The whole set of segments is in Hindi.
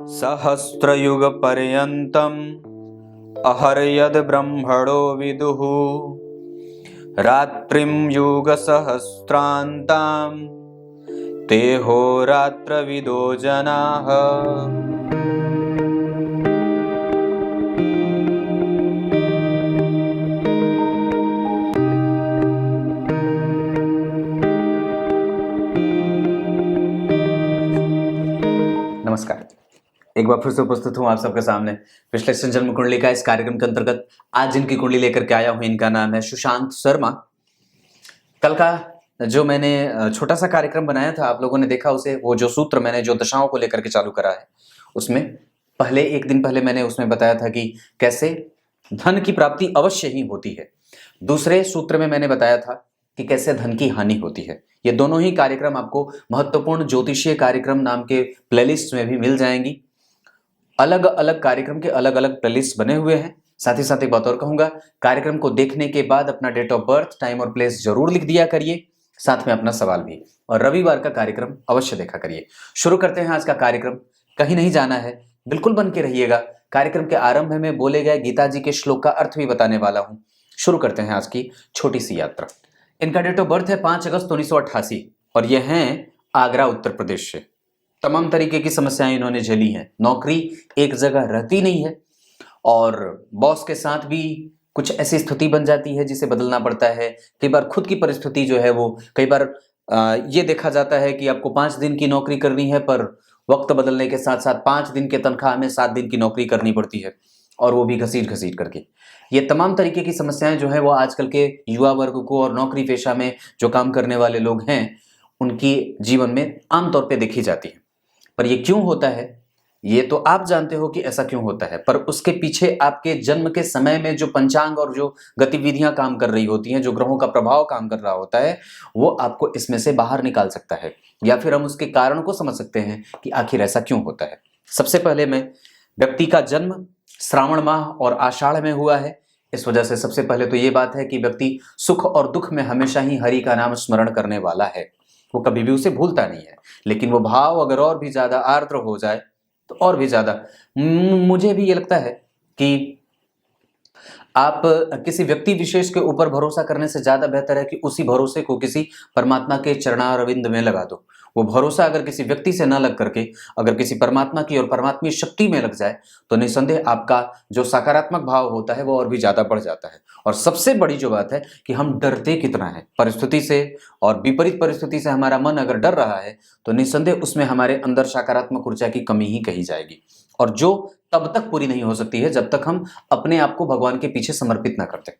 सहस्रयुगपर्यन्तम् अहर्यद् ब्रह्मणो विदुः रात्रिं युगसहस्रान्तां ते होरात्रविदो जनाः। नमस्कार, एक बार फिर से उपस्थित हूँ आप सबके सामने विश्लेषण जन्म कुंडली का इस कार्यक्रम के अंतर्गत। आज जिनकी कुंडली लेकर के आया हूँ इनका नाम है सुशांत शर्मा। कल का जो मैंने छोटा सा कार्यक्रम बनाया था आप लोगों ने देखा उसे, वो जो सूत्र मैंने जो दशाओं को लेकर के चालू करा है उसमें पहले एक दिन पहले मैंने उसमें बताया था कि कैसे धन की प्राप्ति अवश्य ही होती है। दूसरे सूत्र में मैंने बताया था कि कैसे धन की हानि होती है। ये दोनों ही कार्यक्रम आपको महत्वपूर्ण ज्योतिषीय कार्यक्रम नाम के प्लेलिस्ट में भी मिल जाएंगी। अलग अलग कार्यक्रम के अलग अलग प्लेलिस्ट बने हुए हैं। साथ ही साथ एक बात और कहूंगा, कार्यक्रम को देखने के बाद अपना डेट ऑफ बर्थ, टाइम और प्लेस जरूर लिख दिया करिए, साथ में अपना सवाल भी। और रविवार का कार्यक्रम अवश्य देखा करिए। शुरू करते हैं आज का कार्यक्रम। कहीं नहीं जाना है, बिल्कुल बन के रहिएगा। कार्यक्रम के आरंभ में बोले गए गीता जी के श्लोक का अर्थ भी बताने वाला हूं। शुरू करते हैं आज की छोटी सी यात्रा। इनका डेट ऑफ बर्थ है 5 अगस्त 1988 और ये हैं आगरा उत्तर प्रदेश से। तमाम तरीके की समस्याएं इन्होंने झेली हैं। नौकरी एक जगह रहती नहीं है और बॉस के साथ भी कुछ ऐसी स्थिति बन जाती है जिसे बदलना पड़ता है। कई बार खुद की परिस्थिति जो है वो कई बार ये देखा जाता है कि आपको 5 दिन की नौकरी करनी है, पर वक्त बदलने के साथ साथ 5 दिन के तनख्वाह में 7 दिन की नौकरी करनी पड़ती है, और वो भी घसीट घसीट करके। ये तमाम तरीके की समस्याएं जो है वो आजकल के युवा वर्ग को और नौकरी पेशा में जो काम करने वाले लोग हैं उनकी जीवन में आमतौर पर देखी जाती है। पर ये क्यों होता है ये तो आप जानते हो कि ऐसा क्यों होता है, पर उसके पीछे आपके जन्म के समय में जो पंचांग और जो गतिविधियां काम कर रही होती हैं, जो ग्रहों का प्रभाव काम कर रहा होता है, वो आपको इसमें से बाहर निकाल सकता है, या फिर हम उसके कारण को समझ सकते हैं कि आखिर ऐसा क्यों होता है। सबसे पहले में व्यक्ति का जन्म श्रावण माह और आषाढ़ में हुआ है। इस वजह से सबसे पहले तो ये बात है कि व्यक्ति सुख और दुख में हमेशा ही हरि का नाम स्मरण करने वाला है, वो कभी भी उसे भूलता नहीं है। लेकिन वो भाव अगर और भी ज्यादा आर्द्र हो जाए तो और भी ज्यादा मुझे भी ये लगता है कि आप किसी व्यक्ति विशेष के ऊपर भरोसा करने से ज्यादा बेहतर है कि उसी भरोसे को किसी परमात्मा के चरणारविंद में लगा दो। वो भरोसा अगर किसी व्यक्ति से ना लग करके अगर किसी परमात्मा की और परमात्मी शक्ति में लग जाए तो निसंदेह आपका जो सकारात्मक भाव होता है वो और भी ज्यादा बढ़ जाता है। और सबसे बड़ी जो बात है कि हम डरते कितना है परिस्थिति से, और विपरीत परिस्थिति से हमारा मन अगर डर रहा है तो निसंदेह उसमें हमारे अंदर सकारात्मक ऊर्जा की कमी ही कही जाएगी, और जो तब तक पूरी नहीं हो सकती है जब तक हम अपने आप को भगवान के पीछे समर्पित ना करते।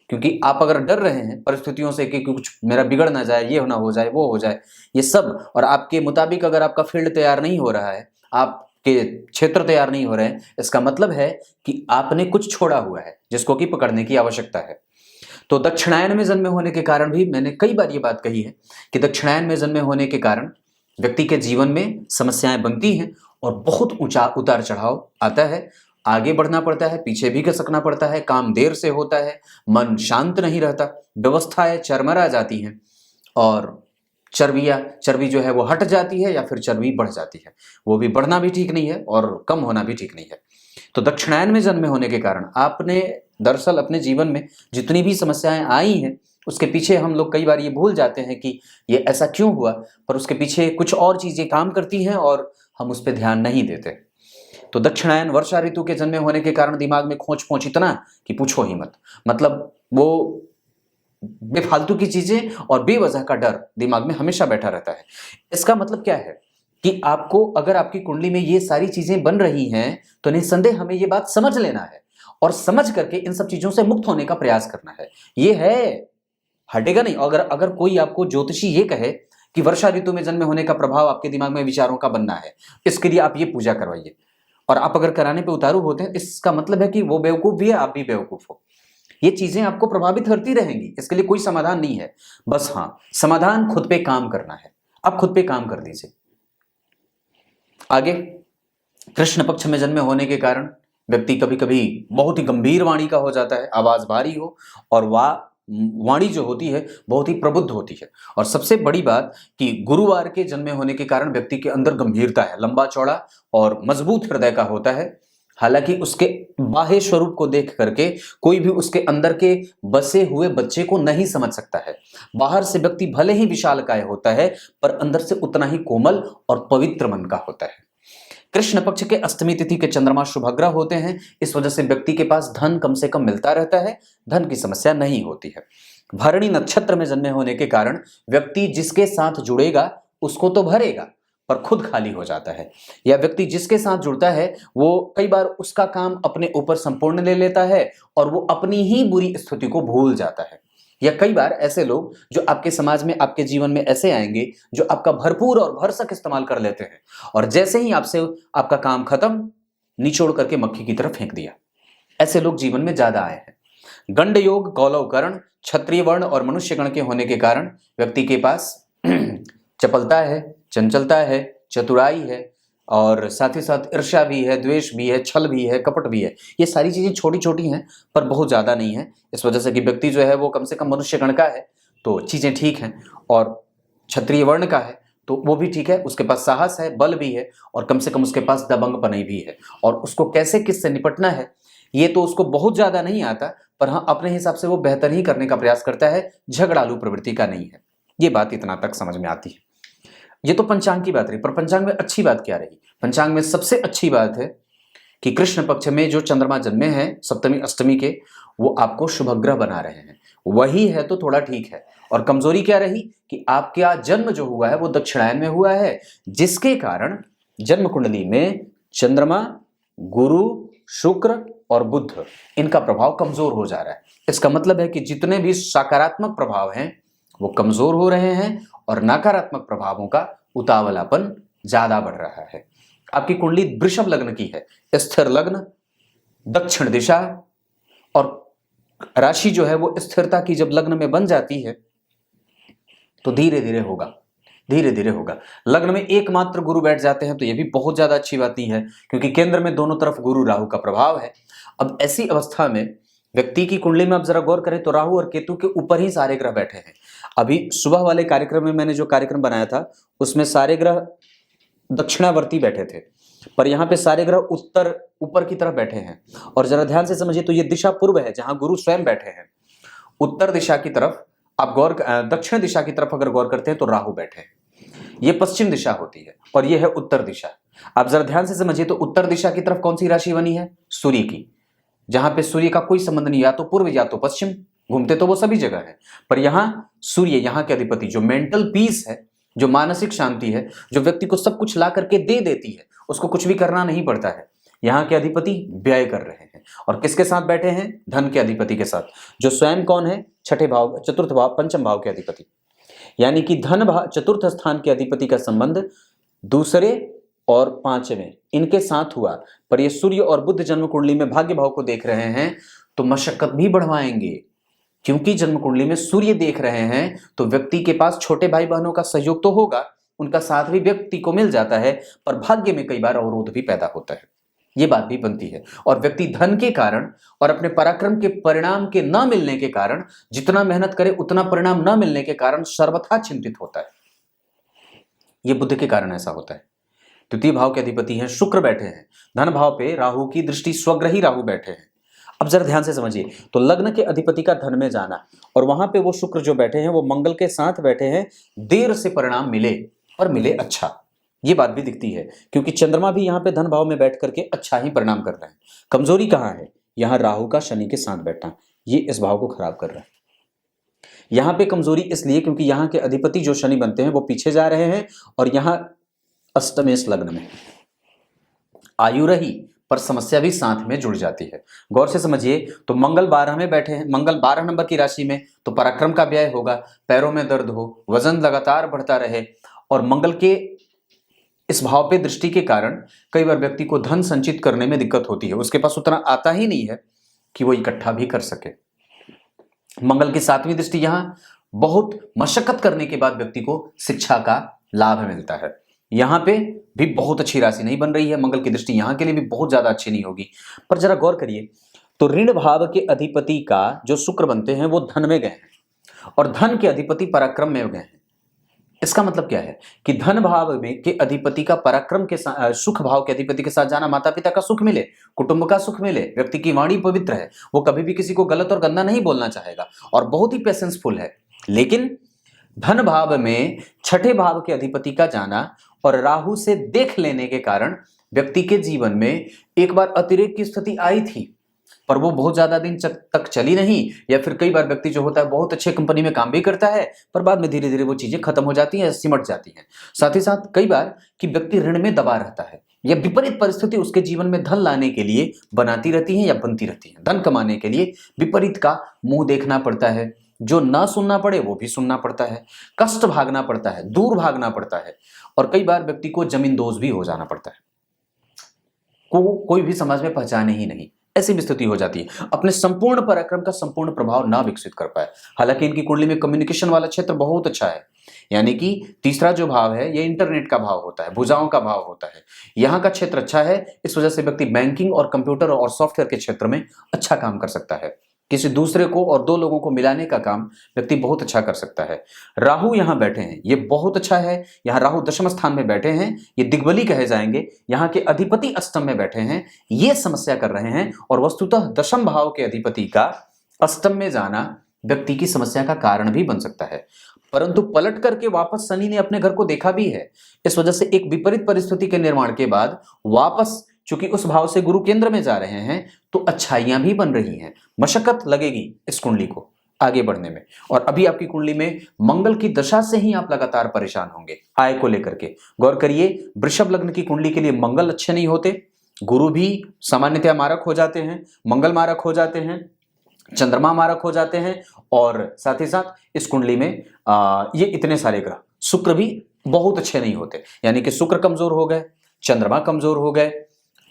क्योंकि आप अगर डर रहे हैं परिस्थितियों से कि कुछ मेरा बिगड़ ना जाए, ये ना हो जाए, वो हो जाए, ये सब, और आपके मुताबिक अगर आपका फील्ड तैयार नहीं हो रहा है, आपके क्षेत्र तैयार नहीं हो रहे हैं, इसका मतलब है कि आपने कुछ छोड़ा हुआ है जिसको कि पकड़ने की आवश्यकता है। तो दक्षिणायन में जन्मे होने के कारण भी मैंने कई बार ये बात कही है कि दक्षिणायन में जन्मे होने के कारण व्यक्ति के जीवन में समस्याएं बनती हैं और बहुत ऊंचा उतार चढ़ाव आता है। आगे बढ़ना पड़ता है, पीछे भी खसकना पड़ता है, काम देर से होता है, मन शांत नहीं रहता, व्यवस्थाएं चरमरा जाती हैं, और चर्बी जो है वो हट जाती है या फिर चर्बी बढ़ जाती है। वो भी बढ़ना भी ठीक नहीं है और कम होना भी ठीक नहीं है। तो दक्षिणायन में जन्मे होने के कारण आपने दरअसल अपने जीवन में जितनी भी समस्याएं आई हैं उसके पीछे हम लोग कई बार ये भूल जाते हैं कि ये ऐसा क्यों हुआ, पर उसके पीछे कुछ और चीजें काम करती हैं और हम उस पर ध्यान नहीं देते। तो दक्षिणायन वर्षा ऋतु के जन्मे होने के कारण दिमाग में खोच पोच इतना कि पूछो ही मत। मतलब वो बेफालतू की चीजें और बेवजह का डर दिमाग में हमेशा बैठा रहता है। इसका मतलब क्या है कि आपको अगर आपकी कुंडली में ये सारी चीजें बन रही हैं तो निस्संदेह हमें ये बात समझ लेना है और समझ करके इन सब चीजों से मुक्त होने का प्रयास करना है। ये है, हटेगा नहीं। अगर अगर कोई आपको ज्योतिषी ये कहे कि वर्षा ऋतु में जन्मे होने का प्रभाव आपके दिमाग में विचारों का बनना है, इसके लिए आप ये पूजा करवाइए, और आप अगर कराने पे उतारू होते हैं, इसका मतलब है कि वो बेवकूफ भी है, आप भी बेवकूफ हो। ये चीजें आपको प्रभावित करती रहेंगी, इसके लिए कोई समाधान नहीं है। बस हाँ, समाधान खुद पे काम करना है। आप खुद पे काम कर दीजिए। आगे, कृष्ण पक्ष में जन्मे होने के कारण व्यक्ति कभी कभी बहुत ही गंभीर वाणी का हो जाता है, आवाज भारी हो और वाणी जो होती है बहुत ही प्रबुद्ध होती है। और सबसे बड़ी बात कि गुरुवार के जन्मे होने के कारण व्यक्ति के अंदर गंभीरता है, लंबा चौड़ा और मजबूत हृदय का होता है। हालांकि उसके बाह्य स्वरूप को देख करके कोई भी उसके अंदर के बसे हुए बच्चे को नहीं समझ सकता है। बाहर से व्यक्ति भले ही विशालकाय होता है पर अंदर से उतना ही कोमल और पवित्र मन का होता है। कृष्ण पक्ष के अष्टमी तिथि के चंद्रमा शुभग्रह होते हैं, इस वजह से व्यक्ति के पास धन कम से कम मिलता रहता है, धन की समस्या नहीं होती है। भरणी नक्षत्र में जन्मे होने के कारण व्यक्ति जिसके साथ जुड़ेगा उसको तो भरेगा पर खुद खाली हो जाता है, या व्यक्ति जिसके साथ जुड़ता है वो कई बार उसका काम अपने ऊपर संपूर्ण ले लेता है और वो अपनी ही बुरी स्थिति को भूल जाता है। या कई बार ऐसे लोग जो आपके समाज में, आपके जीवन में ऐसे आएंगे जो आपका भरपूर और भरसक इस्तेमाल कर लेते हैं और जैसे ही आपसे आपका काम खत्म, निचोड़ करके मक्खी की तरफ फेंक दिया। ऐसे लोग जीवन में ज्यादा आए हैं। गंड योग, गौलव कर्ण, क्षत्रिय वर्ण और मनुष्य गण के होने के कारण व्यक्ति के पास चपलता है, चंचलता है, चतुराई है और साथ ही साथ ईर्ष्या भी है, द्वेष भी है, छल भी है, कपट भी है। ये सारी चीजें छोटी छोटी हैं पर बहुत ज्यादा नहीं है। इस वजह से कि व्यक्ति जो है वो कम से कम मनुष्य गण का है तो चीजें ठीक हैं, और क्षत्रिय वर्ण का है तो वो भी ठीक है, उसके पास साहस है, बल भी है और कम से कम उसके पास दबंगपन भी है। और उसको कैसे किससे निपटना है ये तो उसको बहुत ज्यादा नहीं आता, पर हाँ अपने हिसाब से वो बेहतर ही करने का प्रयास करता है, झगड़ालू प्रवृत्ति का नहीं है। ये बात इतना तक समझ में आती है। ये तो पंचांग की बात रही, पर पंचांग में अच्छी बात क्या रही? पंचांग में सबसे अच्छी बात है कि कृष्ण पक्ष में जो चंद्रमा जन्मे हैं सप्तमी अष्टमी के, वो आपको शुभग्रह बना रहे हैं। वही है तो थोड़ा ठीक है। और कमजोरी क्या रही कि आपका जन्म जो हुआ है वो दक्षिणायन में हुआ है, जिसके कारण जन्म कुंडली में चंद्रमा, गुरु, शुक्र और बुध, इनका प्रभाव कमजोर हो जा रहा है। इसका मतलब है कि जितने भी सकारात्मक प्रभाव हैं वो कमजोर हो रहे हैं और नकारात्मक प्रभावों का उतावलापन ज्यादा बढ़ रहा है। आपकी कुंडली वृषभ लग्न की है, स्थिर लग्न, दक्षिण दिशा, और राशि जो है वो स्थिरता की जब लग्न में बन जाती है तो धीरे धीरे होगा, धीरे धीरे होगा। लग्न में एकमात्र गुरु बैठ जाते हैं तो ये भी बहुत ज्यादा अच्छी बात नहीं है, क्योंकि केंद्र में दोनों तरफ गुरु राहु का प्रभाव है। अब ऐसी अवस्था में व्यक्ति की कुंडली में आप जरा गौर करें तो राहु और केतु के ऊपर ही सारे ग्रह बैठे हैं। अभी सुबह वाले कार्यक्रम में मैंने जो कार्यक्रम बनाया था उसमें सारे ग्रह दक्षिणावर्ती बैठे थे, पर यहाँ पे सारे ग्रह उत्तर ऊपर की तरफ बैठे हैं। और जरा ध्यान से समझिए तो ये दिशा पूर्व है जहां गुरु स्वयं बैठे हैं। उत्तर दिशा की तरफ आप दक्षिण दिशा की तरफ अगर गौर करते हैं तो राहु बैठे हैं। ये पश्चिम दिशा होती है और ये है उत्तर दिशा। आप जरा ध्यान से समझिए तो उत्तर दिशा की तरफ कौन सी राशि बनी है? सूर्य की, जहां पे सूर्य का कोई संबंध नहीं, या तो पूर्व या तो पश्चिम, घूमते तो वो सभी जगह है। पर यहाँ सूर्य, यहाँ के अधिपति, जो मेंटल पीस है, जो मानसिक शांति है, जो व्यक्ति को सब कुछ ला करके दे देती है, उसको कुछ भी करना नहीं पड़ता है, यहाँ के अधिपति व्यय कर रहे हैं। और किसके साथ बैठे हैं? धन के अधिपति के साथ, जो स्वयं कौन है? छठे भाव, चतुर्थ भाव, पंचम भाव के अधिपति। यानी कि धन भाव, चतुर्थ स्थान के अधिपति का संबंध दूसरे और पांचवें इनके साथ हुआ। पर ये सूर्य और बुध जन्म कुंडली में भाग्य भाव को देख रहे हैं तो मशक्कत भी बढ़वाएंगे, क्योंकि जन्म कुंडली में सूर्य देख रहे हैं तो व्यक्ति के पास छोटे भाई बहनों का सहयोग तो होगा, उनका साथ भी व्यक्ति को मिल जाता है, पर भाग्य में कई बार अवरोध भी पैदा होता है। ये बात भी बनती है। और व्यक्ति धन के कारण और अपने पराक्रम के परिणाम के न मिलने के कारण, जितना मेहनत करे उतना परिणाम न मिलने के कारण सर्वथा चिंतित होता है। ये बुध के कारण ऐसा होता है। तृतीय भाव के अधिपति हैं शुक्र बैठे हैं, धन भाव पे राहु की दृष्टि, स्वग्रही राहु बैठे हैं। अब जरा ध्यान से समझिए तो लग्न के अधिपति का धन में जाना और वहां पे वो शुक्र जो बैठे हैं वो मंगल के साथ बैठे हैं, देर से परिणाम मिले पर मिले अच्छा, ये बात भी दिखती है। क्योंकि चंद्रमा भी यहाँ पे धन भाव में बैठ करके अच्छा ही परिणाम कर रहे हैं। कमजोरी कहाँ है? यहाँ राहु का शनि के साथ बैठना, ये इस भाव को खराब कर रहा है। यहाँ पे कमजोरी इसलिए क्योंकि यहाँ के अधिपति जो शनि बनते हैं वो पीछे जा रहे हैं और यहाँ अष्टमेश लग्न में आयु रही पर समस्या भी साथ में जुड़ जाती है। गौर से समझिए तो मंगल 12 में बैठे हैं, मंगल 12 नंबर की राशि में, तो पराक्रम का व्यय होगा, पैरों में दर्द हो, वजन लगातार बढ़ता रहे। और मंगल के इस भाव पे दृष्टि के कारण कई बार व्यक्ति को धन संचित करने में दिक्कत होती है, उसके पास उतना आता ही नहीं है कि वो इकट्ठा भी कर सके। मंगल की 7वीं दृष्टि यहाँ बहुत मशक्कत करने के बाद व्यक्ति को शिक्षा का लाभ मिलता है। यहाँ पे भी बहुत अच्छी राशि नहीं बन रही है, मंगल की दृष्टि यहाँ के लिए भी बहुत ज्यादा अच्छी नहीं होगी। पर जरा गौर करिए तो ऋण भाव के अधिपति का जो शुक्र बनते हैं वो धन में गए हैं और धन के अधिपति पराक्रम में गए हैं। इसका मतलब क्या है कि धन भाव में के अधिपति का पराक्रम के सुख भाव के अधिपति के साथ जाना, माता पिता का सुख मिले, कुटुंब का सुख मिले, व्यक्ति की वाणी पवित्र है, वो कभी भी किसी को गलत और गंदा नहीं बोलना चाहेगा और बहुत ही पेशेंसफुल है। लेकिन धन भाव में छठे भाव के अधिपति का जाना और राहु से देख लेने के कारण व्यक्ति के जीवन में एक बार अतिरेक की स्थिति आई थी, पर वो बहुत ज्यादा दिन तक चली नहीं। या फिर कई बार व्यक्ति जो होता है बहुत अच्छे कंपनी में काम भी करता है, पर बाद में धीरे धीरे वो चीजें खत्म हो जाती हैं, सिमट जाती हैं। साथ ही साथ कई बार कि व्यक्ति ऋण में दबा रहता है या विपरीत परिस्थिति उसके जीवन में धन लाने के लिए बनाती रहती है या बनती रहती है। धन कमाने के लिए विपरीत का मुंह देखना पड़ता है, जो ना सुनना पड़े वो भी सुनना पड़ता है, कष्ट भागना पड़ता है, दूर भागना पड़ता है और कई बार व्यक्ति को जमींदोज भी हो जाना पड़ता है, कोई भी समाज में पहचाने ही नहीं, ऐसी भी स्थिति हो जाती है। अपने संपूर्ण पराक्रम का संपूर्ण प्रभाव ना विकसित कर पाए। हालांकि इनकी कुंडली में कम्युनिकेशन वाला क्षेत्र बहुत अच्छा है, यानी कि तीसरा जो भाव है ये इंटरनेट का भाव होता है, भुजाओं का भाव होता है, यहाँ का क्षेत्र अच्छा है। इस वजह से व्यक्ति बैंकिंग और कंप्यूटर और सॉफ्टवेयर के क्षेत्र में अच्छा काम कर सकता है। किसी दूसरे को और दो लोगों को मिलाने का काम व्यक्ति बहुत अच्छा कर सकता है। राहु यहाँ बैठे हैं, ये बहुत अच्छा है। यहाँ राहु दशम स्थान में बैठे हैं, ये दिग्बली कहे जाएंगे। यहाँ के अधिपति अष्टम में बैठे हैं, ये समस्या कर रहे हैं और वस्तुतः दशम भाव के अधिपति का अष्टम में जाना व्यक्ति की समस्या का कारण भी बन सकता है। परंतु पलट करके वापस शनि ने अपने घर को देखा भी है। इस वजह से एक विपरीत परिस्थिति के निर्माण के बाद वापस चूंकि उस भाव से गुरु केंद्र में जा रहे हैं तो अच्छाइयां भी बन रही हैं। मशक्कत लगेगी इस कुंडली को आगे बढ़ने में। और अभी आपकी कुंडली में मंगल की दशा से ही आप लगातार परेशान होंगे आय को लेकर के। गौर करिए, वृषभ लग्न की कुंडली के लिए मंगल अच्छे नहीं होते, गुरु भी सामान्यतया मारक हो जाते हैं, मंगल मारक हो जाते हैं, चंद्रमा मारक हो जाते हैं और साथ ही साथ इस कुंडली में ये इतने सारे ग्रह, शुक्र भी बहुत अच्छे नहीं होते, यानी कि शुक्र कमजोर हो गए, चंद्रमा कमजोर हो गए,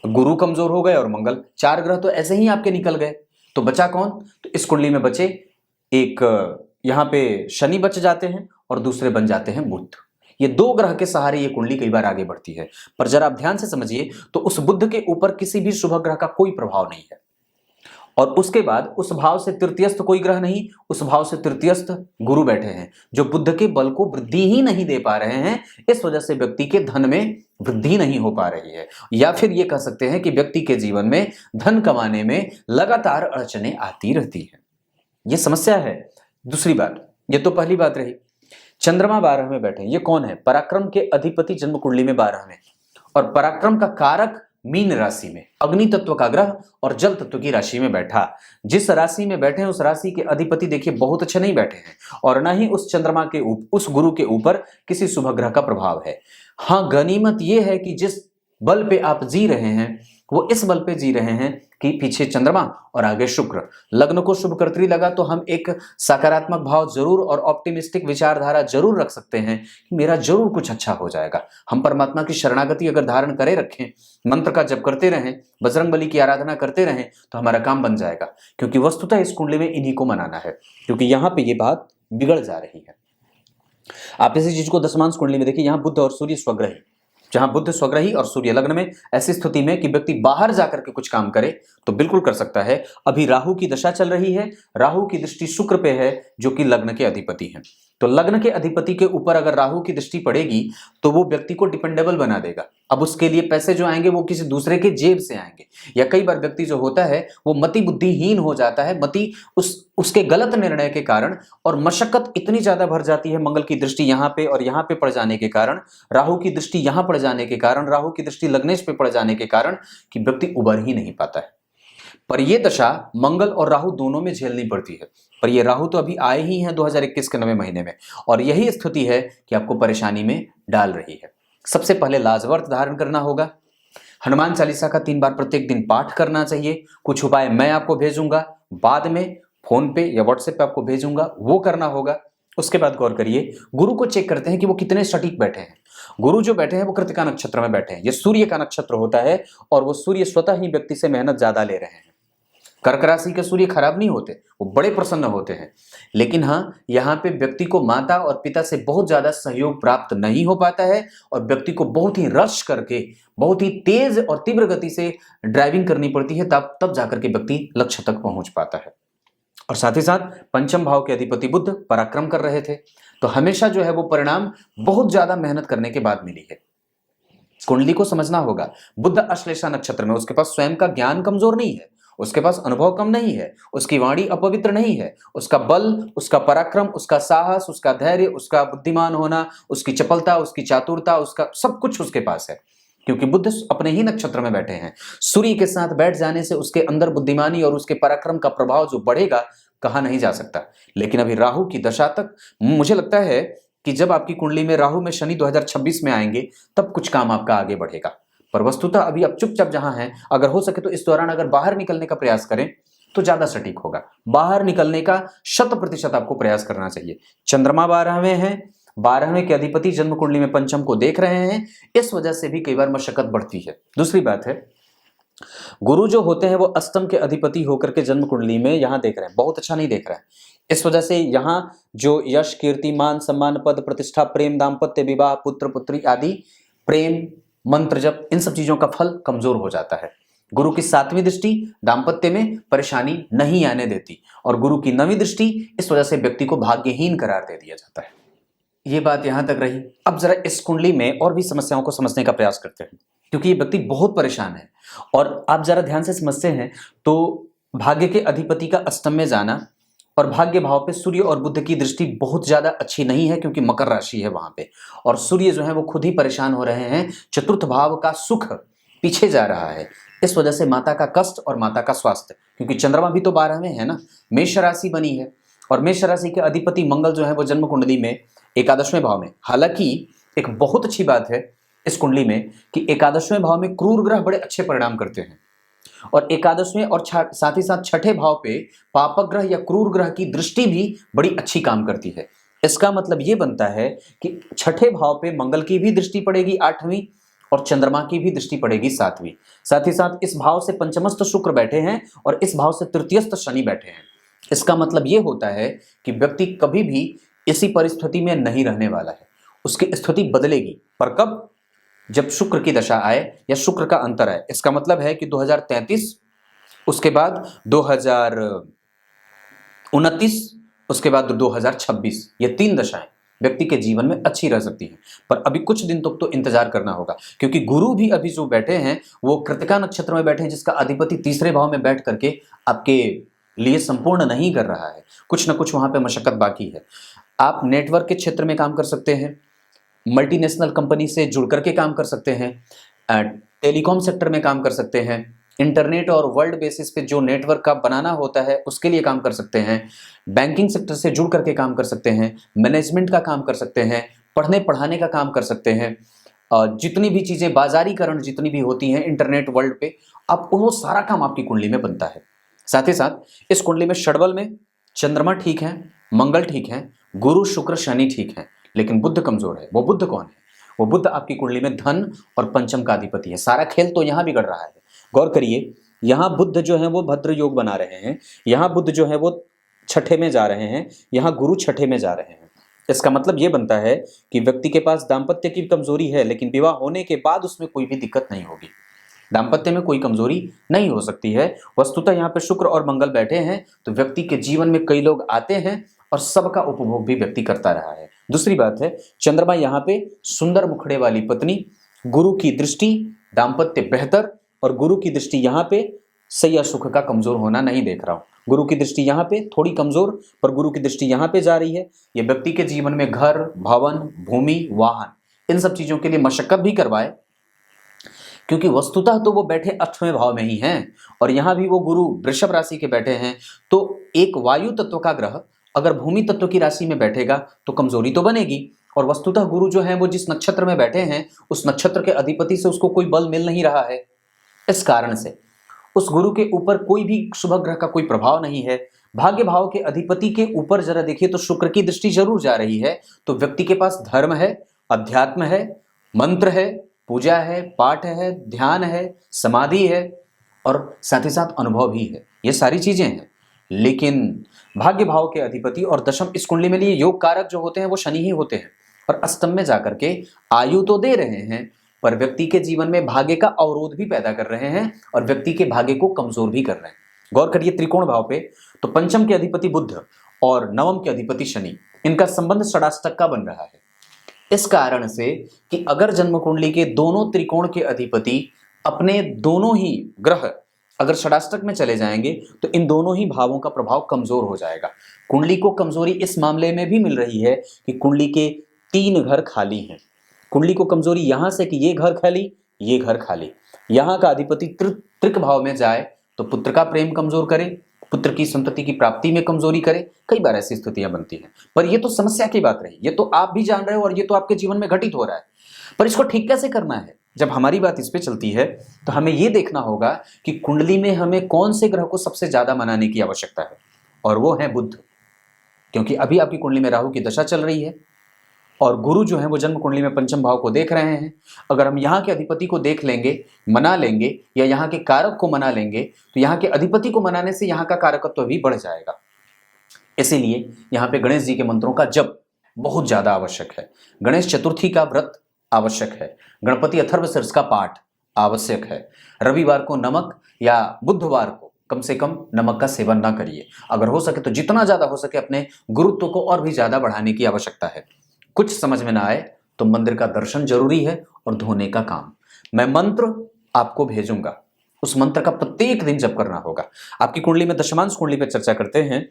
गुरु कमजोर हो गए और मंगल, चार ग्रह तो ऐसे ही आपके निकल गए। तो बचा कौन? तो इस कुंडली में बचे एक यहाँ पे शनि बच जाते हैं और दूसरे बन जाते हैं बुध। ये दो ग्रह के सहारे ये कुंडली कई बार आगे बढ़ती है। पर जरा आप ध्यान से समझिए तो उस बुध के ऊपर किसी भी शुभ ग्रह का कोई प्रभाव नहीं है और उसके बाद उस भाव से तृतीयस्थ कोई ग्रह नहीं, उस भाव से तृतीयस्थ गुरु बैठे हैं जो बुध के बल को वृद्धि ही नहीं दे पा रहे हैं। इस वजह से व्यक्ति के धन में वृद्धि नहीं हो पा रही है, या फिर ये कह सकते हैं कि व्यक्ति के जीवन में धन कमाने में लगातार अड़चने आती रहती है। ये समस्या है। दूसरी बात, ये तो पहली बात रही, चंद्रमा 12 में बैठे, ये कौन है? पराक्रम के अधिपति जन्म कुंडली में 12 में, और पराक्रम का कारक मीन राशि में, अग्नि तत्व का ग्रह और जल तत्व की राशि में बैठा। जिस राशि में बैठे हैं उस राशि के अधिपति देखिए बहुत अच्छे नहीं बैठे हैं और ना ही उस चंद्रमा के उस गुरु के ऊपर किसी शुभ ग्रह का प्रभाव है। हाँ, गनीमत यह है कि जिस बल पे आप जी रहे हैं वो इस बल पे जी रहे हैं कि पीछे चंद्रमा और आगे शुक्र। लग्न को शुभ कर्तरी लगा तो हम एक सकारात्मक भाव जरूर और ऑप्टिमिस्टिक विचारधारा जरूर रख सकते हैं कि मेरा जरूर कुछ अच्छा हो जाएगा। हम परमात्मा की शरणागति अगर धारण करे रखें, मंत्र का जप करते रहें, बजरंगबली की आराधना करते रहें तो हमारा काम बन जाएगा। क्योंकि वस्तुतः इस कुंडली में इन्हीं को मनाना है, क्योंकि यहाँ पे ये बात बिगड़ जा रही है। आप इसी चीज को दशमांश कुंडली में देखिए, यहाँ बुध और सूर्य स्वग्रही, जहां बुध स्वग्रही और सूर्य लग्न में, ऐसी स्थिति में कि व्यक्ति बाहर जाकर के कुछ काम करे तो बिल्कुल कर सकता है। अभी राहु की दशा चल रही है, राहु की दृष्टि शुक्र पे है जो कि लग्न के अधिपति हैं। तो लग्न के अधिपति के ऊपर अगर राहु की दृष्टि पड़ेगी तो वो व्यक्ति को डिपेंडेबल बना देगा। अब उसके लिए पैसे जो आएंगे वो किसी दूसरे के जेब से आएंगे, या कई बार व्यक्ति जो होता है वो मति बुद्धिहीन हो जाता है, मति उसके गलत निर्णय के कारण, और मशक्कत इतनी ज्यादा भर जाती है मंगल की दृष्टि यहाँ पे और यहाँ पे पड़ जाने के कारण, राहु की दृष्टि यहाँ पड़ जाने के कारण, राहु की दृष्टि लग्नेश पे पड़ जाने के कारण कि व्यक्ति उबर ही नहीं पाता है। पर यह दशा मंगल और राहु दोनों में झेलनी पड़ती है। पर ये राहु तो अभी आए ही हैं 2021 के 9वें महीने में, और यही स्थिति है कि आपको परेशानी में डाल रही है। सबसे पहले लाजवर्त धारण करना होगा, हनुमान चालीसा का 3 बार प्रत्येक दिन पाठ करना चाहिए। कुछ उपाय मैं आपको भेजूंगा, बाद में फोन पे या व्हाट्सएप पे आपको भेजूंगा, वो करना होगा। उसके बाद गौर करिए, गुरु को चेक करते हैं कि वो कितने सटीक बैठे हैं। गुरु जो बैठे हैं वो कृतिका नक्षत्र में बैठे हैं, ये सूर्य का नक्षत्र होता है और वो सूर्य स्वतः ही व्यक्ति से मेहनत ज्यादा ले रहे हैं। कर्क राशि के सूर्य खराब नहीं होते, वो बड़े प्रसन्न होते हैं, लेकिन हाँ, यहाँ पे व्यक्ति को माता और पिता से बहुत ज्यादा सहयोग प्राप्त नहीं हो पाता है और व्यक्ति को बहुत ही रश करके, बहुत ही तेज और तीव्र गति से ड्राइविंग करनी पड़ती है, तब तब जाकर के व्यक्ति लक्ष्य तक पहुंच पाता है। और साथ ही साथ पंचम भाव के अधिपति बुध पराक्रम कर रहे थे, तो हमेशा जो है वो परिणाम बहुत ज्यादा मेहनत करने के बाद मिली है। कुंडली को समझना होगा, बुध अश्लेषा नक्षत्र में, उसके पास स्वयं का ज्ञान कमजोर नहीं है, उसके पास अनुभव कम नहीं है, उसकी वाणी अपवित्र नहीं है, उसका बल, उसका पराक्रम, उसका साहस, उसका धैर्य, उसका बुद्धिमान होना, उसकी चपलता, उसकी चातुरता, उसका सब कुछ उसके पास है, क्योंकि बुध अपने ही नक्षत्र में बैठे हैं। सूर्य के साथ बैठ जाने से उसके अंदर बुद्धिमानी और उसके पराक्रम का प्रभाव जो बढ़ेगा, कहा नहीं जा सकता। लेकिन अभी राहु की दशा तक मुझे लगता है कि जब आपकी कुंडली में राहु में शनि 2026 में आएंगे, तब कुछ काम आपका आगे बढ़ेगा। पर वस्तुतः अभी आप चुपचाप जहां हैं, अगर हो सके तो इस दौरान अगर बाहर निकलने का प्रयास करें तो ज्यादा सटीक होगा। बाहर निकलने का 100% आपको प्रयास करना चाहिए। चंद्रमा 12वें हैं, 12वें के अधिपति जन्म कुंडली में पंचम को देख रहे हैं, इस वजह से भी कई बार मशक्कत बढ़ती है। दूसरी बात है, गुरु जो होते हैं वो अष्टम के अधिपति होकर के जन्म कुंडली में यहां देख रहे हैं, बहुत अच्छा नहीं देख रहे हैं। इस वजह से यहां जो यश, कीर्ति, मान, सम्मान, पद, प्रतिष्ठा, प्रेम, दाम्पत्य, विवाह, पुत्र पुत्री आदि, प्रेम, मंत्र जप, इन सब चीजों का फल कमजोर हो जाता है। गुरु की 7वीं दृष्टि दाम्पत्य में परेशानी नहीं आने देती और गुरु की 9वीं दृष्टि इस वजह से व्यक्ति को भाग्यहीन करार दे दिया जाता है। ये बात यहां तक रही। अब जरा इस कुंडली में और भी समस्याओं को समझने का प्रयास करते हैं, क्योंकि ये व्यक्ति बहुत परेशान है। और आप जरा ध्यान से समझते हैं तो भाग्य के अधिपति का अष्टम में जाना और भाग्य भाव पे सूर्य और बुध की दृष्टि बहुत ज्यादा अच्छी नहीं है, क्योंकि मकर राशि है वहां पे, और सूर्य जो है वो खुद ही परेशान हो रहे हैं। चतुर्थ भाव का सुख पीछे जा रहा है, इस वजह से माता का कष्ट और माता का स्वास्थ्य, क्योंकि चंद्रमा भी तो 12 में है ना, मेष राशि बनी है और मेष राशि के अधिपति मंगल जो है वो जन्म कुंडली में एकादशवें भाव में। हालांकि एक बहुत अच्छी बात है इस कुंडली में कि एकादशवें भाव में क्रूर ग्रह बड़े अच्छे परिणाम करते हैं, और एकादशवें और साथ ही साथ छठे भाव पे पापक ग्रह या क्रूर ग्रह की दृष्टि भी बड़ी अच्छी काम करती है। इसका मतलब ये बनता है कि छठे भाव पे मंगल की भी दृष्टि पड़ेगी 8वीं और चंद्रमा की भी दृष्टि पड़ेगी 7वीं। साथ ही साथ इस भाव से पंचमस्थ शुक्र बैठे हैं और इस भाव से तृतीयस्थ शनि बैठे हैं। इसका मतलब ये होता है कि व्यक्ति कभी भी इसी परिस्थिति में नहीं रहने वाला है, उसकी स्थिति बदलेगी। पर कब? जब शुक्र की दशा आए या शुक्र का अंतर आए। इसका मतलब है कि 2033, उसके बाद 2029, उसके बाद 2026, ये 3 दशाएं व्यक्ति के जीवन में अच्छी रह सकती हैं। पर अभी कुछ दिन तक तो इंतजार करना होगा, क्योंकि गुरु भी अभी जो बैठे हैं वो कृतिका नक्षत्र में बैठे हैं, जिसका अधिपति तीसरे भाव में बैठ करके आपके लिए संपूर्ण नहीं कर रहा है। कुछ ना कुछ वहां पे मशक्कत बाकी है। आप नेटवर्क के क्षेत्र में काम कर सकते हैं, मल्टीनेशनल कंपनी से जुड़ करके काम कर सकते हैं, टेलीकॉम सेक्टर में काम कर सकते हैं, इंटरनेट और वर्ल्ड बेसिस पे जो नेटवर्क का बनाना होता है उसके लिए काम कर सकते हैं, बैंकिंग सेक्टर से जुड़ करके काम कर सकते हैं, मैनेजमेंट का काम कर सकते हैं, पढ़ने पढ़ाने का काम कर सकते हैं, जितनी भी चीज़ें बाजारीकरण जितनी भी होती हैं इंटरनेट वर्ल्ड पे, आप वो सारा काम आपकी कुंडली में बनता है। साथ ही साथ इस कुंडली में षडबल में चंद्रमा ठीक है, मंगल ठीक है, गुरु शुक्र शनि ठीक है, लेकिन बुध कमजोर है। वो बुध कौन है? वो बुध आपकी कुंडली में धन और पंचम का अधिपति है। सारा खेल तो यहां बिगड़ रहा है। गौर करिए, यहां बुध जो है वो भद्र योग बना रहे हैं, यहां बुध जो है वो छठे में जा रहे हैं, यहां गुरु छठे में जा रहे हैं। इसका मतलब यह बनता है कि व्यक्ति के पास दाम्पत्य की कमजोरी है, लेकिन विवाह होने के बाद उसमें कोई भी दिक्कत नहीं होगी। दाम्पत्य में कोई कमजोरी नहीं हो सकती है। वस्तुतः यहाँ पे शुक्र और मंगल बैठे हैं तो व्यक्ति के जीवन में कई लोग आते हैं और सबका उपभोग भी व्यक्ति करता रहा है। दूसरी बात है, चंद्रमा यहाँ पे सुंदर मुखड़े वाली पत्नी, गुरु की दृष्टि, दाम्पत्य बेहतर, और गुरु की दृष्टि यहाँ पे सैया सुख का कमजोर होना नहीं देख रहा हूं। गुरु की दृष्टि यहाँ पे थोड़ी कमजोर, पर गुरु की दृष्टि यहाँ पे जा रही है। ये व्यक्ति के जीवन में घर, भवन, भूमि, वाहन, इन सब चीजों के लिए मशक्कत भी करवाए, क्योंकि वस्तुतः तो वो बैठे 8वें भाव में ही हैं और यहाँ भी वो गुरु वृषभ राशि के बैठे हैं। तो एक वायु तत्व का ग्रह अगर भूमि तत्व की राशि में बैठेगा तो कमजोरी तो बनेगी। और वस्तुतः गुरु जो है वो जिस नक्षत्र में बैठे हैं उस नक्षत्र के अधिपति से उसको कोई बल मिल नहीं रहा है। इस कारण से उस गुरु के ऊपर कोई भी शुभ ग्रह का कोई प्रभाव नहीं है। भाग्य भाव के अधिपति के ऊपर जरा देखिए तो शुक्र की दृष्टि जरूर जा रही है। तो व्यक्ति के पास धर्म है, अध्यात्म है, मंत्र है, पूजा है, पाठ है, ध्यान है, समाधि है और साथ ही साथ अनुभव भी है। ये सारी चीजें हैं। लेकिन भाग्य भाव के अधिपति और दशम इस कुंडली में लिए योग कारक जो होते हैं वो शनि ही होते हैं, और अष्टम में जाकर के आयु तो दे रहे हैं पर व्यक्ति के जीवन में भाग्य का अवरोध भी पैदा कर रहे हैं और व्यक्ति के भाग्य को कमजोर भी कर रहे हैं। गौर करिए त्रिकोण भाव पे, तो पंचम के अधिपति बुध और नवम के अधिपति शनि, इनका संबंध षडाष्टक का बन रहा है। इस कारण से कि अगर जन्म कुंडली के दोनों त्रिकोण के अधिपति अपने दोनों ही ग्रह अगर षडाष्टक में चले जाएंगे तो इन दोनों ही भावों का प्रभाव कमजोर हो जाएगा। कुंडली को कमजोरी इस मामले में भी मिल रही है कि कुंडली के 3 घर खाली हैं। कुंडली को कमजोरी यहां से कि ये घर खाली, ये घर खाली, यहां का अधिपति त्रिक भाव में जाए तो पुत्र का प्रेम कमजोर करे, पुत्र की संतति की प्राप्ति में कमजोरी करे। कई बार ऐसी स्थितियां बनती हैं, पर ये तो समस्या की बात रही, ये तो आप भी जान रहे हो और ये तो आपके जीवन में घटित हो रहा है। पर इसको ठीक कैसे करना है? जब हमारी बात इस पे चलती है तो हमें यह देखना होगा कि कुंडली में हमें कौन से ग्रह को सबसे ज्यादा मनाने की आवश्यकता है, और वो है बुध। क्योंकि अभी आपकी कुंडली में राहु की दशा चल रही है और गुरु जो है वो जन्म कुंडली में पंचम भाव को देख रहे हैं। अगर हम यहाँ के अधिपति को देख लेंगे, मना लेंगे, या यहाँ के कारक को मना लेंगे, तो यहाँ के अधिपति को मनाने से यहाँ का कारकत्व भी बढ़ जाएगा। इसीलिए यहाँ पे गणेश जी के मंत्रों का जप बहुत ज्यादा आवश्यक है। गणेश चतुर्थी का व्रत आवश्यक है। गणपति अथर्वशीर्ष का पाठ आवश्यक है। रविवार को नमक या बुधवार को कम से कम नमक का सेवन ना करिए। अगर हो सके तो जितना ज्यादा हो सके अपने गुरुत्व को और भी ज्यादा बढ़ाने की आवश्यकता है। कुछ समझ में ना आए तो मंदिर का दर्शन जरूरी है और धोने का काम। मैं मंत्र आपको भेजूंगा, उस मंत्र का प्रत्येक दिन जप करना होगा। आपकी कुंडली में दशमांश कुंडली पर चर्चा करते हैं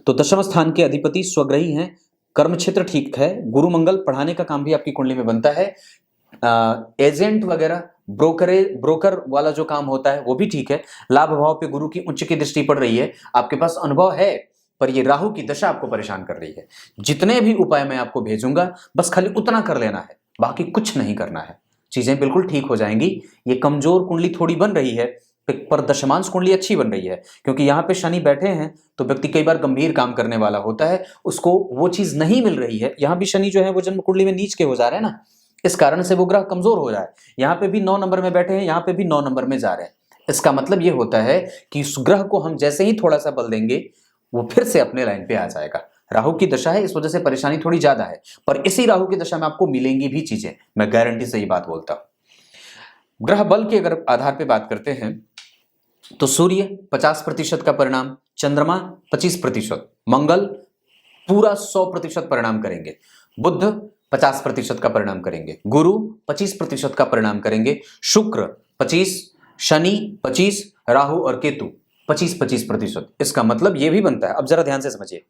तो दशम स्थान के अधिपति स्वग्रही हैं, कर्म क्षेत्र ठीक है, गुरु मंगल, पढ़ाने का काम भी आपकी कुंडली में बनता है, एजेंट वगैरह ब्रोकर वाला जो काम होता है वो भी ठीक है। लाभ भाव पे गुरु की उच्च की दृष्टि पड़ रही है, आपके पास अनुभव है, पर ये राहु की दशा आपको परेशान कर रही है। जितने भी उपाय मैं आपको भेजूंगा बस खाली उतना कर लेना है, बाकी कुछ नहीं करना है, चीजें बिल्कुल ठीक हो जाएंगी। ये कमजोर कुंडली थोड़ी बन रही है पर दशमांश कुंडली अच्छी बन रही है, क्योंकि यहाँ पे शनि बैठे हैं तो व्यक्ति कई बार गंभीर काम करने वाला होता है, उसको वो चीज नहीं मिल रही है। यहाँ भी शनि जो है वो जन्म कुंडली में नीच के हो जा रहे हैं ना, इस कारण से वो ग्रह कमजोर हो रहा है। यहाँ पे भी 9 नंबर में बैठे हैं, यहाँ पे भी 9 नंबर में जा रहे हैं। इसका मतलब ये होता है कि उस ग्रह को हम जैसे ही थोड़ा सा बल देंगे वो फिर से अपने लाइन पे आ जाएगा। राहु की दशा है, इस वजह से परेशानी थोड़ी ज्यादा है, पर इसी राहु की दशा में आपको मिलेंगी भी चीजें, मैं गारंटी से ये बात बोलता हूं। ग्रह बल के अगर आधार पे बात करते हैं तो सूर्य 50% का परिणाम, चंद्रमा 25%, मंगल पूरा 100% परिणाम करेंगे, बुध 50% का परिणाम करेंगे, गुरु 25% का परिणाम करेंगे, शुक्र 25, शनि 25, राहु और केतु 25-25%। इसका मतलब यह भी बनता है, अब जरा ध्यान से समझिए,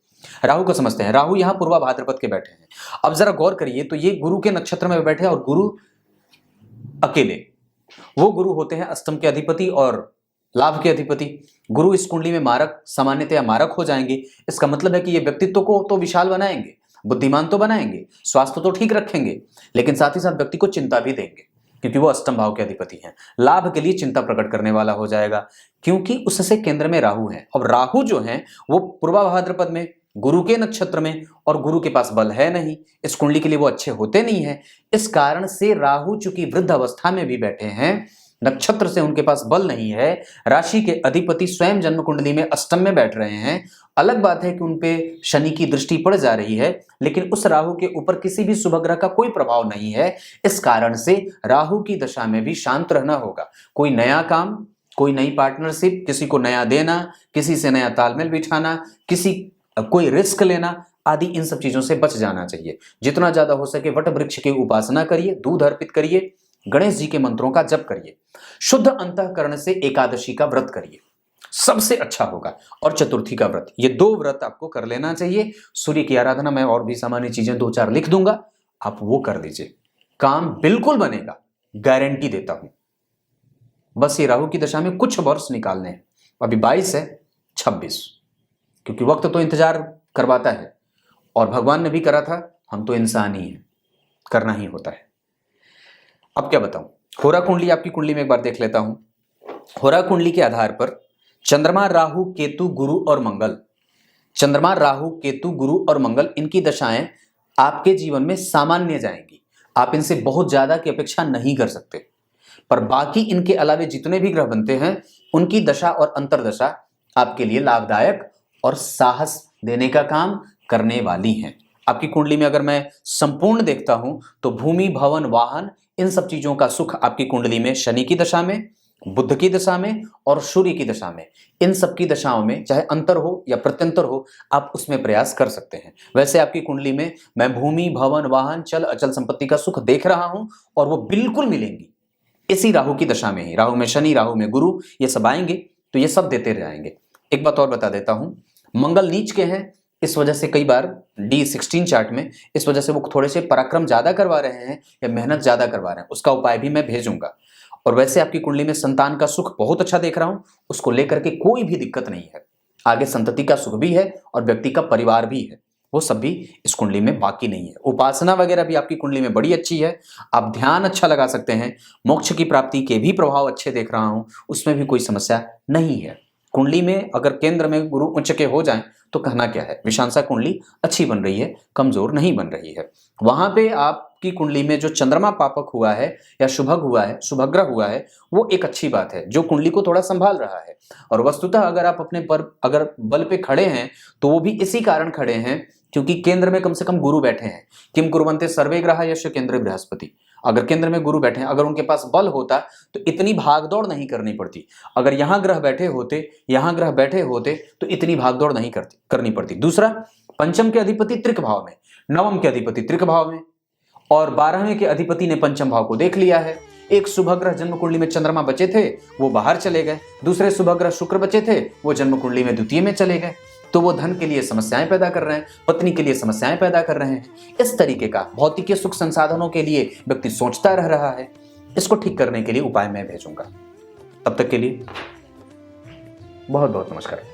राहु को समझते हैं। राहु यहां पूर्वा भाद्रपद के बैठे हैं। अब जरा गौर करिए तो ये गुरु के नक्षत्र में बैठे हैं और गुरु अकेले, वो गुरु होते हैं अष्टम के अधिपति और लाभ के अधिपति। गुरु इस कुंडली में मारक, सामान्यतया मारक हो जाएंगे। इसका मतलब है कि ये व्यक्तित्व को तो विशाल बनाएंगे, बुद्धिमान तो बनाएंगे, स्वास्थ्य तो ठीक रखेंगे, लेकिन साथ ही साथ व्यक्ति को चिंता भी देंगे, क्योंकि वो अष्टम भाव के अधिपति हैं। लाभ के लिए चिंता प्रकट करने वाला हो जाएगा, क्योंकि उससे केंद्र में राहु है। अब राहु जो है वो पूर्वा भाद्रपद में, गुरु के नक्षत्र में, और गुरु के पास बल है नहीं, इस कुंडली के लिए वो अच्छे होते नहीं है। इस कारण से राहु चूंकि वृद्ध अवस्था में भी बैठे हैं, नक्षत्र से उनके पास बल नहीं है, राशि के अधिपति स्वयं जन्म कुंडली में अष्टम में बैठ रहे हैं। अलग बात है कि उनपे शनि की दृष्टि पड़ जा रही है, लेकिन उस राहु के ऊपर किसी भी शुभ ग्रह का कोई प्रभाव नहीं है। इस कारण से राहु की दशा में भी शांत रहना होगा। कोई नया काम, कोई नई पार्टनरशिप, किसी को नया देना, किसी से नया तालमेल बिठाना, कोई रिस्क लेना आदि, इन सब चीजों से बच जाना चाहिए। जितना ज्यादा हो सके वट वृक्ष की उपासना करिए, दूध अर्पित करिए, गणेश जी के मंत्रों का जप करिए, शुद्ध अंतःकरण से एकादशी का व्रत करिए, सबसे अच्छा होगा, और चतुर्थी का व्रत, ये 2 व्रत आपको कर लेना चाहिए। सूर्य की आराधना, मैं और भी सामान्य चीजें 2-4 लिख दूंगा, आप वो कर लीजिए, काम बिल्कुल बनेगा, गारंटी देता हूं। बस ये राहु की दशा में कुछ वर्ष निकालने हैं, अभी 22 है, 26, क्योंकि वक्त तो इंतजार करवाता है, और भगवान ने भी करा था, हम तो इंसान ही हैं, करना ही होता है। अब क्या बताऊं, होरा कुंडली आपकी कुंडली में एक बार देख लेता हूं। होरा कुंडली के आधार पर चंद्रमा, राहु, केतु, गुरु और मंगल, चंद्रमा, राहु, केतु, गुरु और मंगल, इनकी दशाएं आपके जीवन में सामान्य जाएंगी। आप इनसे बहुत ज्यादा की अपेक्षा नहीं कर सकते, पर बाकी इनके अलावे जितने भी ग्रह बनते हैं उनकी दशा और अंतरदशा आपके लिए लाभदायक और साहस देने का काम करने वाली हैं। आपकी कुंडली में अगर मैं संपूर्ण देखता हूं तो भूमि, भवन, वाहन, इन सब चीजों का सुख आपकी कुंडली में शनि की दशा में, बुध की दशा में और सूर्य की दशा में, इन सब की दशाओं में चाहे अंतर हो या प्रत्यंतर हो, आप उसमें प्रयास कर सकते हैं। वैसे आपकी कुंडली में मैं भूमि, भवन, वाहन, चल अचल संपत्ति का सुख देख रहा हूं और वो बिल्कुल मिलेंगी इसी राहु की दशा में ही। राहु में शनि, राहु में गुरु, ये सब आएंगे तो ये सब देते जाएंगे। एक बात और बता देता हूं, मंगल नीच के हैं, इस वजह से कई बार D16 चार्ट में इस वजह से वो थोड़े से पराक्रम ज्यादा करवा रहे हैं या मेहनत ज्यादा करवा रहे हैं, उसका उपाय भी मैं भेजूंगा। और वैसे आपकी कुंडली में संतान का सुख बहुत अच्छा देख रहा हूं, उसको लेकर के कोई भी दिक्कत नहीं है। आगे संतति का सुख भी है और व्यक्ति का परिवार भी है, वो सब भी इस कुंडली में बाकी नहीं है। उपासना वगैरह भी आपकी कुंडली में बड़ी अच्छी है, आप ध्यान अच्छा लगा सकते हैं। मोक्ष की प्राप्ति के भी प्रभाव अच्छे देख रहा हूं, उसमें भी कोई समस्या नहीं है। कुंडली में अगर केंद्र में गुरु उच्च के हो जाएं तो कहना क्या है, विषांसा कुंडली अच्छी बन रही है, कमजोर नहीं बन रही है। वहां पे आपकी कुंडली में जो चंद्रमा पापक हुआ है या शुभग हुआ है, शुभग्रह हुआ है, वो एक अच्छी बात है जो कुंडली को थोड़ा संभाल रहा है। और वस्तुतः अगर आप अपने पर अगर बल पे खड़े हैं तो वो भी इसी कारण खड़े हैं क्योंकि केंद्र में कम से कम गुरु बैठे हैं। किम कुर्वन्ते सर्वे ग्रहा यस्य केंद्रे बृहस्पति। अगर केंद्र में गुरु बैठे हैं, अगर उनके पास बल होता तो इतनी भागदौड़ नहीं करनी पड़ती। अगर यहां ग्रह बैठे होते, यहां ग्रह बैठे होते तो इतनी भागदौड़ नहीं करनी पड़ती। दूसरा, पंचम के अधिपति त्रिक भाव में, नवम के अधिपति त्रिक भाव में और 12वें के अधिपति ने पंचम भाव को देख लिया है। एक शुभ ग्रह जन्म कुंडली में चंद्रमा बचे थे, वो बाहर चले गए। दूसरे शुभ ग्रह शुक्र बचे थे, वो जन्म कुंडली में द्वितीय में चले गए। तो वो धन के लिए समस्याएं पैदा कर रहे हैं, पत्नी के लिए समस्याएं पैदा कर रहे हैं। इस तरीके का भौतिक सुख संसाधनों के लिए व्यक्ति सोचता रह रहा है। इसको ठीक करने के लिए उपाय मैं भेजूंगा। तब तक के लिए बहुत बहुत नमस्कार।